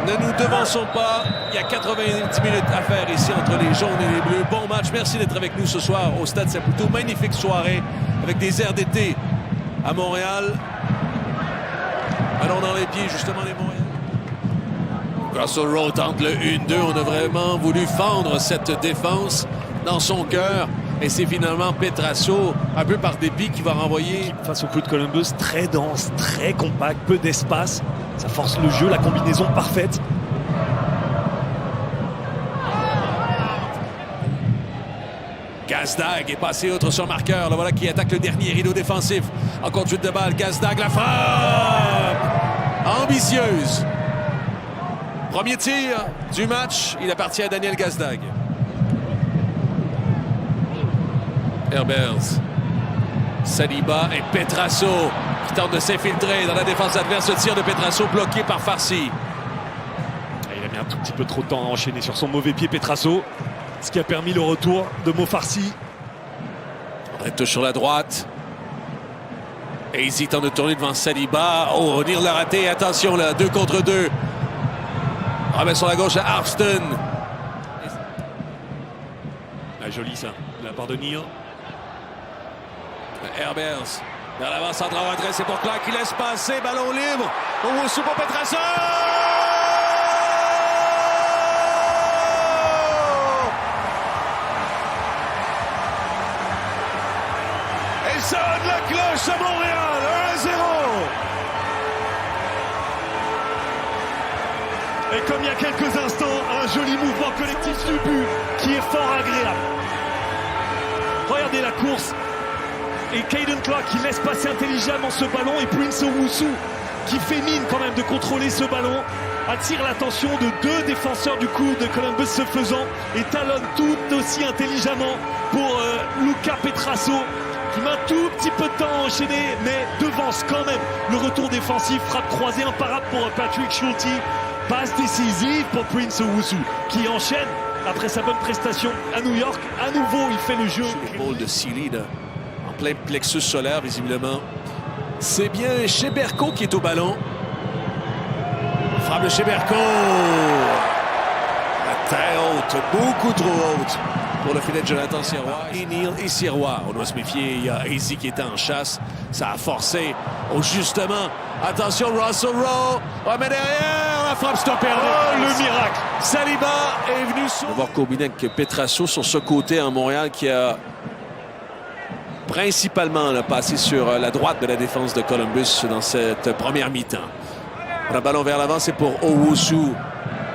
Ne nous devançons pas. Il y a 90 minutes à faire ici entre les jaunes et les bleus. Bon match. Merci d'être avec nous ce soir au Stade Saputo. Magnifique soirée avec des airs d'été à Montréal. Allons dans les pieds justement les Montréal. Russell Rowe tente le 1-2. On a vraiment voulu fendre cette défense dans son cœur. Et c'est finalement Petrasso, un peu par dépit, qui va renvoyer. Face au Crew de Columbus, très dense, très compact, peu d'espace. Ça force le jeu, la combinaison parfaite. Gazdag est passé outre son marqueur. Le voilà qui attaque le dernier rideau défensif. En conduite de balle, Gazdag la frappe! Ambitieuse. Premier tir du match. Il appartient à Daniel Gazdag. Herbers. Saliba et Petrasso qui tente de s'infiltrer dans la défense adverse. Le tir de Petrasso bloqué par Farsi. Il a mis un tout petit peu trop de temps à enchaîner sur son mauvais pied Petrasso. Ce qui a permis le retour de Mo Farsi. On touche sur la droite. Et ici tente de tourner devant Saliba. Oh, O'Neill l'a raté. Attention là, 2 contre 2. Remet sur la gauche à Harpston. Joli ça, de la part de Neal. Herbers. Vers l'avant, central rentré, c'est pour Clark qui laisse passer. Ballon libre. Owusu pour Petrasso. Et sonne la cloche à Montréal. 1-0. Et comme il y a quelques instants, un joli mouvement collectif du but qui est fort agréable. Regardez la course. Et Caden Clark qui laisse passer intelligemment ce ballon. Et Prince Owusu qui fait mine quand même de contrôler ce ballon. Attire l'attention de 2 défenseurs du coup de Columbus ce faisant. Et talonne tout aussi intelligemment pour Luca Petrasso. Qui met un tout petit peu de temps à enchaîner. Mais devance quand même le retour défensif. Frappe croisée imparable pour Patrick Schulte. Passe décisive pour Prince Owusu qui enchaîne après sa bonne prestation à New York. À nouveau, il fait le jeu. Le ball de Sealy là, en plein plexus solaire, visiblement. C'est bien Cheberko qui est au ballon. Frappe de Cheberko. La tête haute, beaucoup trop haute pour le filet de Jonathan Sirois. Et Neal et Sirois. On doit se méfier. Il y a Easy qui était en chasse. Ça a forcé au justement. Attention, Russell Rowe. Oh, mais derrière, la frappe stoppée. Oh, le miracle. Saliba est venu sur... On va voir combiner avec Petrasso sur ce côté en Montréal qui a principalement là, passé sur la droite de la défense de Columbus dans cette première mi-temps. Le ballon vers l'avant, c'est pour Owusu.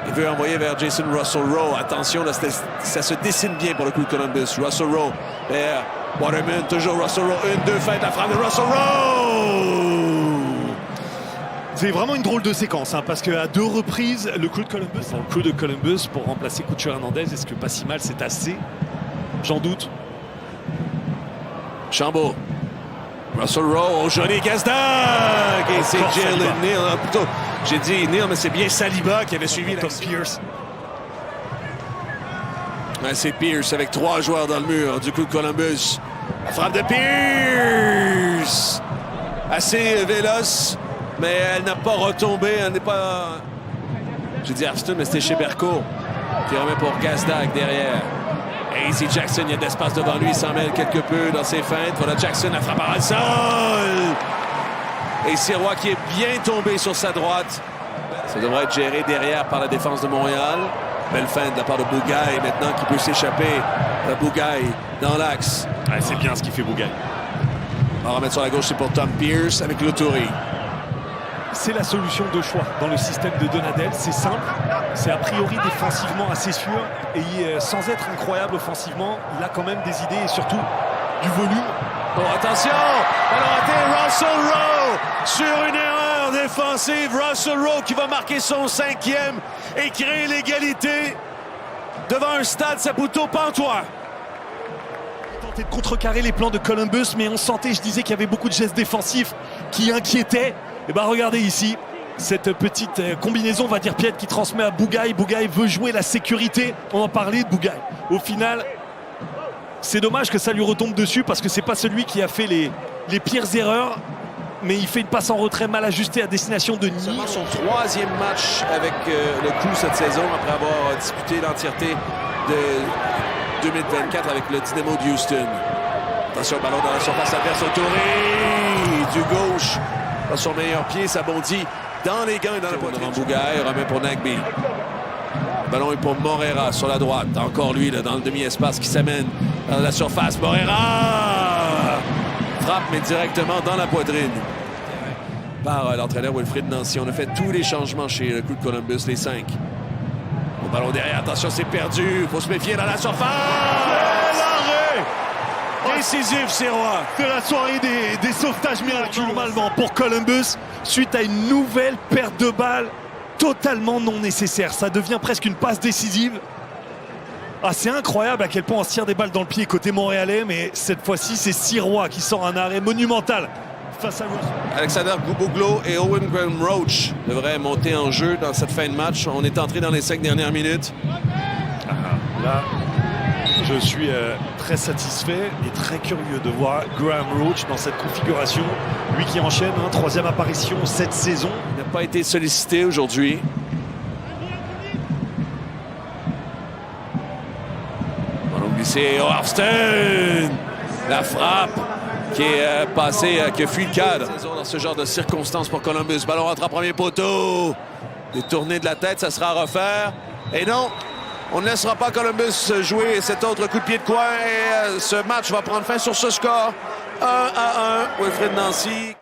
Il veut envoyer vers Jason Russell Rowe. Attention, là, ça se dessine bien pour le coup de Columbus. Russell Rowe vers Waterman. Toujours Russell Rowe. 1-2, fait la frappe de Russell Rowe. C'est vraiment une drôle de séquence, hein, parce qu'à 2 reprises, le Crew de Columbus pour remplacer Cucho Hernandez, est-ce que pas si mal, c'est assez? J'en doute. Chambaud. Russell Rowe, oh, joli Gazdag! Et c'est Jalen Neal. Plutôt, j'ai dit Neal, mais c'est bien Saliba qui avait suivi Tom Pierce. Ouais, c'est Pierce avec 3 joueurs dans le mur du coup de Columbus. La frappe de Pierce! Assez véloce. Mais elle n'a pas retombé, elle n'est pas... J'ai dit Harpston, mais c'était Cheberko qui remet pour Gazdag derrière. Et ici Jackson, il y a de l'espace devant lui, il s'en mêle quelque peu dans ses feintes. Voilà Jackson, la frappe à sol. Et Sirois qui est bien tombé sur sa droite. Ça devrait être géré derrière par la défense de Montréal. Belle feinte de la part de Bougaï maintenant qui peut s'échapper. Bougaï dans l'axe. Ouais, c'est bien ce qu'il fait Bougaï. On va remettre sur la gauche, c'est pour Tom Pierce avec l'Autori. C'est la solution de choix dans le système de Donadel. C'est simple, c'est a priori défensivement assez sûr. Et sans être incroyable offensivement, il a quand même des idées et surtout du volume. Bon, attention! Alors, raté Russell Rowe sur une erreur défensive. Russell Rowe qui va marquer son 5e et créer l'égalité devant un Stade Saputo pantois. Tenter de contrecarrer les plans de Columbus, mais on sentait, je disais qu'il y avait beaucoup de gestes défensifs qui inquiétaient. Et bien regardez ici, cette petite combinaison, on va dire Piet, qui transmet à Bougaï. Bougaï veut jouer la sécurité. On en parlait de Bougaï. Au final, c'est dommage que ça lui retombe dessus parce que c'est pas celui qui a fait les pires erreurs. mais il fait une passe en retrait mal ajustée à destination de Nice. Seulement son 3e match avec le Crew cette saison, après avoir disputé l'entièreté de 2024 avec le Dynamo de Houston. Attention, ballon dans la surface adverse au Touré du gauche. Dans son meilleur pied, ça bondit dans les gants et dans la poitrine. Bougaï remet pour Nagby. Le ballon est pour Morera sur la droite. Encore lui là, dans le demi-espace qui s'amène dans la surface. Morera frappe, mais directement dans la poitrine. Par l'entraîneur Wilfried Nancy. On a fait tous les changements chez le Crew de Columbus, les 5. Le ballon derrière, attention, c'est perdu. Il faut se méfier dans la surface. Décisif, Sirois. C'est la soirée des sauvetages miraculeux normalement pour Columbus suite à une nouvelle perte de balle totalement non nécessaire. Ça devient presque une passe décisive. Ah, c'est incroyable à quel point on se tire des balles dans le pied côté montréalais, mais cette fois-ci, c'est Sirois qui sort un arrêt monumental face à Wilson. Alexander Gouboglo et Owen Graham Roach devraient monter en jeu dans cette fin de match. On est entré dans les 5 dernières minutes. Là, je suis très satisfait et très curieux de voir Graham Roach dans cette configuration. Lui qui enchaîne, 3e apparition cette saison. Il n'a pas été sollicité aujourd'hui. Ballon glissé, Harvston. La frappe qui est passée, qui a fui le cadre. Dans ce genre de circonstances pour Columbus. Ballon rentre en premier poteau. Détourné de la tête, ça sera à refaire. Et non, on ne laissera pas Columbus jouer cet autre coup de pied de coin. Et ce match va prendre fin sur ce score. 1-1, Wilfried Nancy.